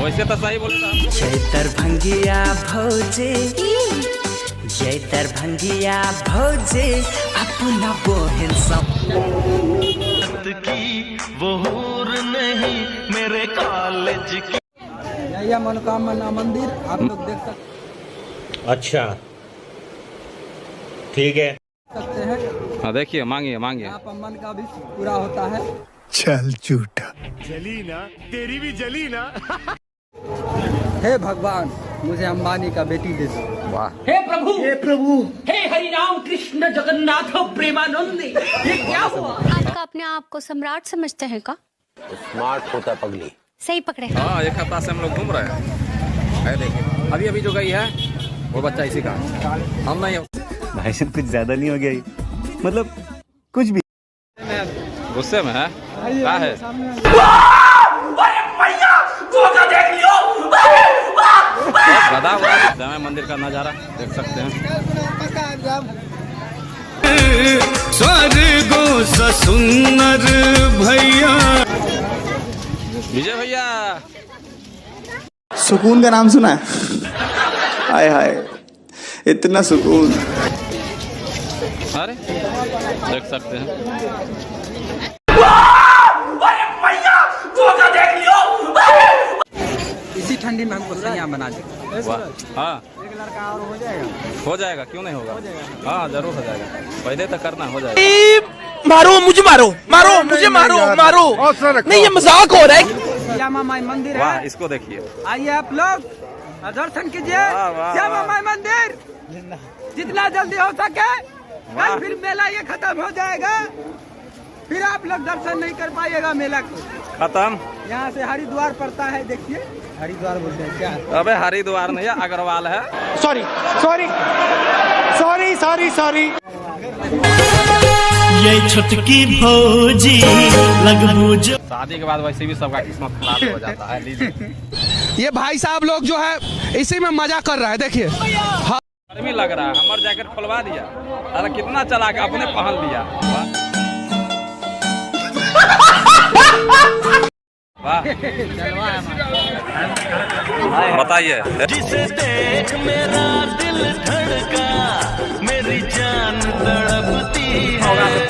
वैसे तो सही बोले था। जय दरभंगिया भौजे, जय दरभंगिया भौजे, अपना बोहिन सब की वो हूर नहीं मेरे कॉलेज की। यह मनोकामना मंदिर आप लोग देख सकते। अच्छा ठीक है, सकते हैं। हाँ देखिए, मांगिए मांगिए। यहाँ पर मन का भी पूरा होता है। चल झूठा। जली ना, तेरी भी जली ना। हे भगवान, मुझे अंबानी का बेटी दे दो। वाह। हे प्रभु, हे प्रभु, हे हरि राम कृष्ण जगन्नाथ प्रेमानंद, ये क्या हुआ? आपका अपने आप को सम्राट समझते हैं का? स्मार्ट होता पगली। सही पकड़े। हाँ, एक हफ्ता से हम लोग घूम रहे हैं। है देखिए, अभी अभी जो गई है वो बच्चा इसी का, हम नहीं। भाई साहब कुछ ज्यादा नहीं हो गया ये? मतलब कुछ भी गुस्से में है? क्या है? गधा हुआ जामे मंदिर का नजारा देख सकते हैं। स्वर्गो सुंदर भैया। विजय भैया, सुकून का नाम सुना है? हाय हाय, इतना सुकून। अरे देख सकते हैं। इसी ठंडी में हमको सैया बना दे। हाँ, एक लड़का और हो जाएगा। हो जाएगा, क्यों नहीं होगा? हाँ जरूर हो जाएगा, पहले तो करना हो जाएगा। मारो मुझे, मारो मारो मुझे, मारो मारो। नहीं ये मजाक हो रहा है। श्यामा माई मंदिर वाह, है, इसको देखिए। आइए आप लोग दर्शन कीजिए। वाह, वाह, श्यामा वाह। माई मंदिर जितना जल्दी हो सके। कल फिर मेला ये खत्म हो जाएगा, फिर आप लोग दर्शन नहीं कर पाइएगा मेला को। खत्म। यहाँ से हरिद्वार पड़ता है, देखिए हरिद्वार बोलते हैं क्या? अबे हरिद्वार नहीं है, अग्रवाल है। Sorry sorry sorry sorry sorry. ये छुटकी भौजी लगबू जो। शादी के बाद वैसे भी सबका किस्मत खराब हो जाता है। लीजिए, ये भाई साहब लोग जो है इसी में मजा कर रहा है, देखिए। गर्मी लग रहा है, हमर जैकेट खुलवा दिया। अरे कितना चला के अपने पहन लिया। वाह, बताइए। जिसे देख मेरा दिल धड़का, मेरी जान तड़पती है।